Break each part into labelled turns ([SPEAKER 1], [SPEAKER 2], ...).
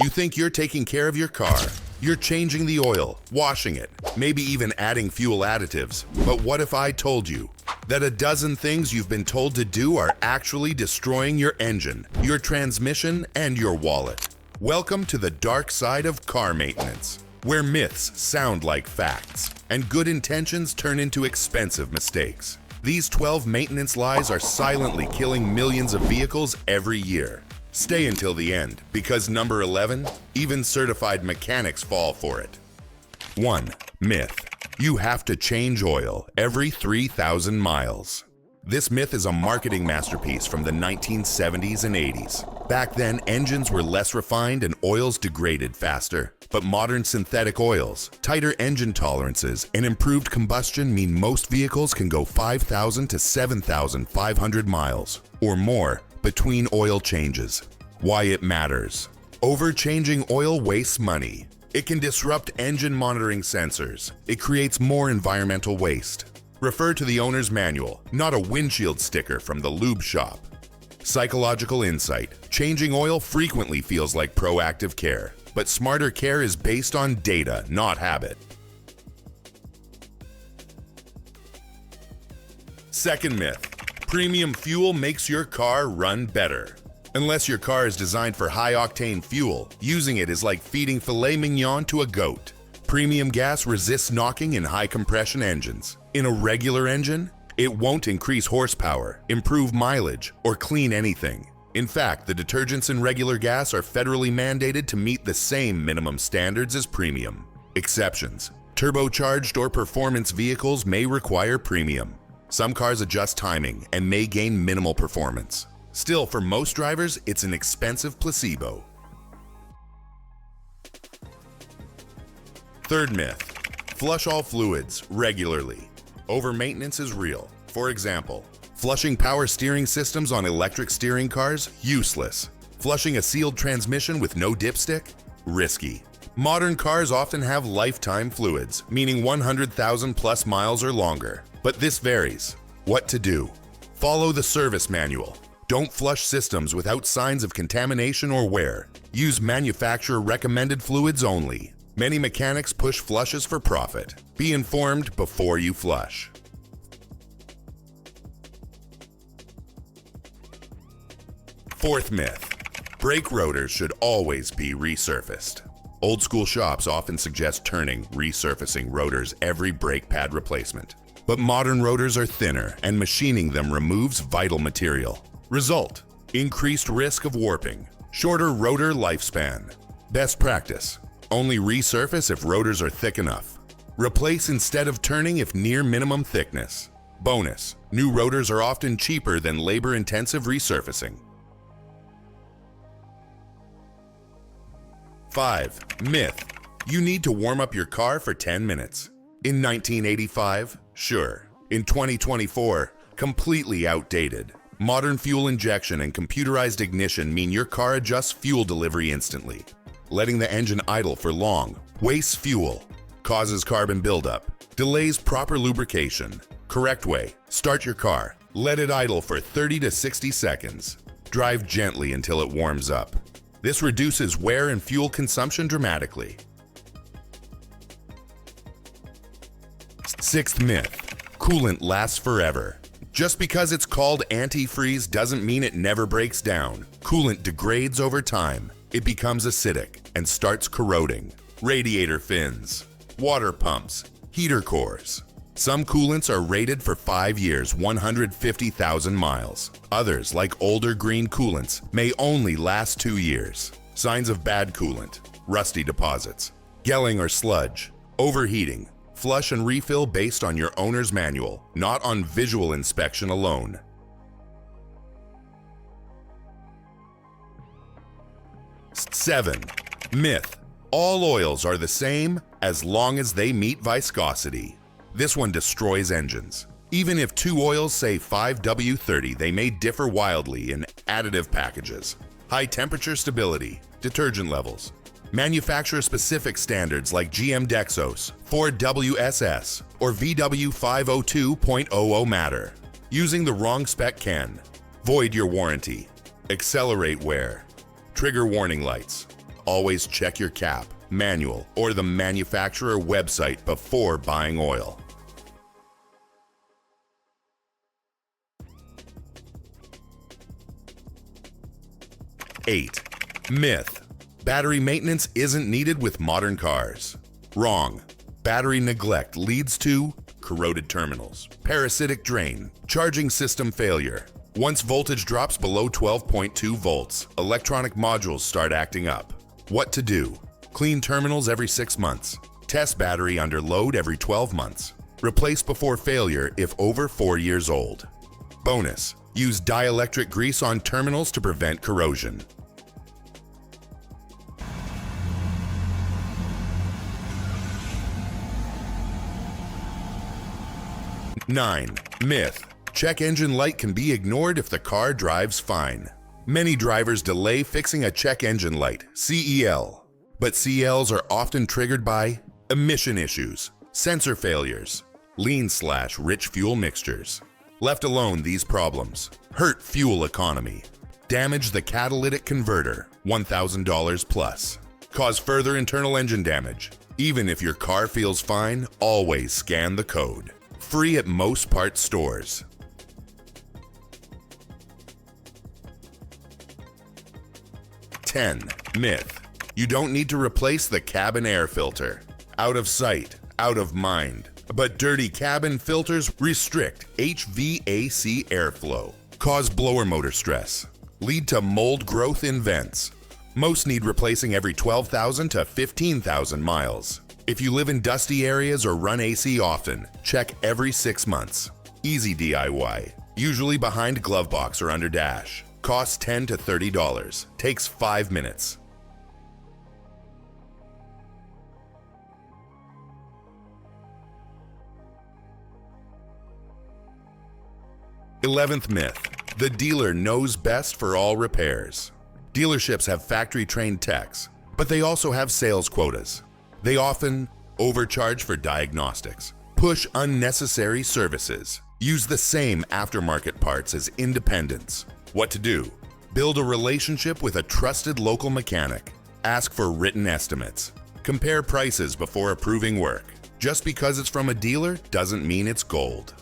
[SPEAKER 1] You think you're taking care of your car. You're changing the oil, washing it, maybe even adding fuel additives. But what if I told you that a dozen things you've been told to do are actually destroying your engine, your transmission, and your wallet? Welcome to the dark side of car maintenance, where myths sound like facts and good intentions turn into expensive mistakes. These 12 maintenance lies are silently killing millions of vehicles every year. Stay until the end, because number 11, even certified mechanics fall for it. 1. Myth: you have to change oil every 3,000 miles. This myth is a marketing masterpiece from the 1970s and 80s. Back then, engines were less refined and oils degraded faster. But modern synthetic oils, tighter engine tolerances, and improved combustion mean most vehicles can go 5,000 to 7,500 miles or more between oil changes. Why it matters. Overchanging oil wastes money. It can disrupt engine monitoring sensors. It creates more environmental waste. Refer to the owner's manual, not a windshield sticker from the lube shop. Psychological insight. Changing oil frequently feels like proactive care, but smarter care is based on data, not habit. Second myth: premium fuel makes your car run better. Unless your car is designed for high-octane fuel, using it is like feeding filet mignon to a goat. Premium gas resists knocking in high-compression engines. In a regular engine, it won't increase horsepower, improve mileage, or clean anything. In fact, the detergents in regular gas are federally mandated to meet the same minimum standards as premium. Exceptions: turbocharged or performance vehicles may require premium. Some cars adjust timing and may gain minimal performance. Still, for most drivers, it's an expensive placebo. Third myth: flush all fluids regularly. Over-maintenance is real. For example, flushing power steering systems on electric steering cars? Useless. Flushing a sealed transmission with no dipstick? Risky. Modern cars often have lifetime fluids, meaning 100,000 plus miles or longer. But this varies. What to do? Follow the service manual. Don't flush systems without signs of contamination or wear. Use manufacturer-recommended fluids only. Many mechanics push flushes for profit. Be informed before you flush. Fourth myth: brake rotors should always be resurfaced. Old school shops often suggest turning, resurfacing rotors every brake pad replacement. But modern rotors are thinner, and machining them removes vital material. Result: increased risk of warping, shorter rotor lifespan. Best practice: only resurface if rotors are thick enough. Replace instead of turning if near minimum thickness. Bonus: new rotors are often cheaper than labor-intensive resurfacing. 5. Myth: you need to warm up your car for 10 minutes. In 1985, sure. In 2024, completely outdated. Modern fuel injection and computerized ignition mean your car adjusts fuel delivery instantly. Letting the engine idle for long wastes fuel, causes carbon buildup, delays proper lubrication. Correct way: start your car, let it idle for 30 to 60 seconds. Drive gently until it warms up. This reduces wear and fuel consumption dramatically. Sixth myth: coolant lasts forever. Just because it's called antifreeze doesn't mean it never breaks down. Coolant degrades over time. It becomes acidic and starts corroding. Radiator fins, water pumps, heater cores. Some coolants are rated for 5 years, 150,000 miles. Others, like older green coolants, may only last 2 years. Signs of bad coolant: rusty deposits, gelling or sludge, overheating. Flush and refill based on your owner's manual, not on visual inspection alone. 7. Myth: all oils are the same as long as they meet viscosity. This one destroys engines. Even if two oils say 5W30, they may differ wildly in additive packages, high temperature stability, detergent levels. Manufacturer-specific standards like GM Dexos, 4WSS, or VW502.00 matter. Using the wrong spec can void your warranty, accelerate wear, trigger warning lights, always check your cap, manual, or the manufacturer website before buying oil. 8. Myth: battery maintenance isn't needed with modern cars. Wrong. Battery neglect leads to corroded terminals, parasitic drain, charging system failure. Once voltage drops below 12.2 volts, electronic modules start acting up. What to do? Clean terminals every 6 months. Test battery under load every 12 months. Replace before failure if over 4 years old. Bonus: use dielectric grease on terminals to prevent corrosion. 9. Myth: check engine light can be ignored if the car drives fine. Many drivers delay fixing a check engine light, CEL. But CELs are often triggered by emission issues, sensor failures, lean/rich fuel mixtures. Left alone, these problems hurt fuel economy, damage the catalytic converter, $1,000 plus, cause further internal engine damage. Even if your car feels fine, always scan the code. Free at most parts stores. 10. Myth: you don't need to replace the cabin air filter. Out of sight, out of mind. But dirty cabin filters restrict HVAC airflow, cause blower motor stress, lead to mold growth in vents. Most need replacing every 12,000 to 15,000 miles. If you live in dusty areas or run AC often, check every 6 months. Easy DIY, usually behind glove box or under dash. Costs $10 to $30. Takes 5 minutes. Eleventh myth: the dealer knows best for all repairs. Dealerships have factory-trained techs, but they also have sales quotas. They often overcharge for diagnostics, push unnecessary services, use the same aftermarket parts as independents. What to do? Build a relationship with a trusted local mechanic. Ask for written estimates. Compare prices before approving work. Just because it's from a dealer doesn't mean it's gold.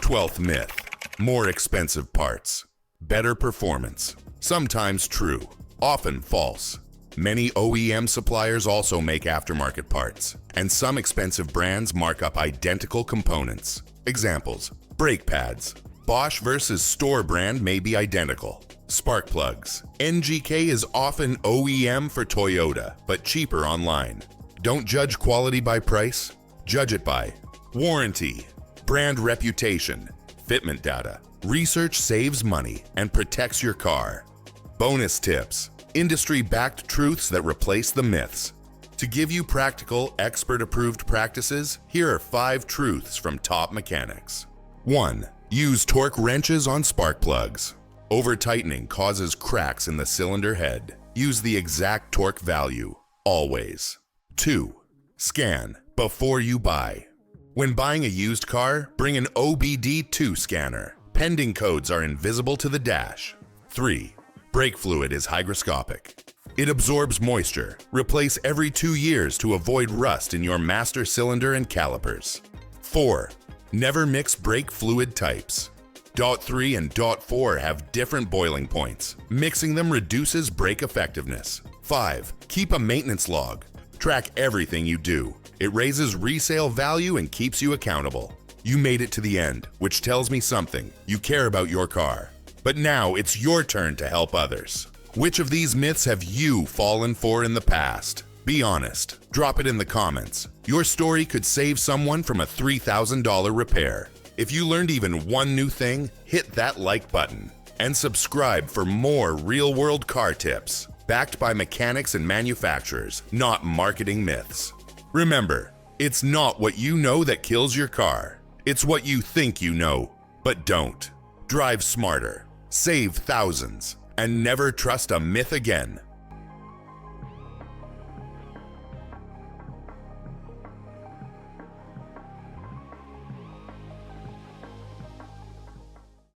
[SPEAKER 1] 12th myth: more expensive parts, better performance. Sometimes true, often false. Many OEM suppliers also make aftermarket parts, and some expensive brands mark up identical components. Examples: brake pads. Bosch versus store brand may be identical. Spark plugs. NGK is often OEM for Toyota, but cheaper online. Don't judge quality by price, judge it by warranty, brand reputation, fitment data. Research saves money and protects your car. Bonus tips: industry-backed truths that replace the myths. To give you practical, expert-approved practices, here are 5 truths from top mechanics. 1. Use torque wrenches on spark plugs. Over-tightening causes cracks in the cylinder head. Use the exact torque value, always. 2. Scan before you buy. When buying a used car, bring an OBD2 scanner. Pending codes are invisible to the dash. 3. Brake fluid is hygroscopic. It absorbs moisture. Replace every 2 years to avoid rust in your master cylinder and calipers. 4. Never mix brake fluid types. DOT3 and DOT4 have different boiling points. Mixing them reduces brake effectiveness. 5. Keep a maintenance log. Track everything you do. It raises resale value and keeps you accountable. You made it to the end, which tells me something. You care about your car. But now it's your turn to help others. Which of these myths have you fallen for in the past? Be honest. Drop it in the comments. Your story could save someone from a $3,000 repair. If you learned even one new thing, hit that like button. And subscribe for more real-world car tips, backed by mechanics and manufacturers, not marketing myths. Remember, it's not what you know that kills your car. It's what you think you know, but don't. Drive smarter, save thousands, and never trust a myth again.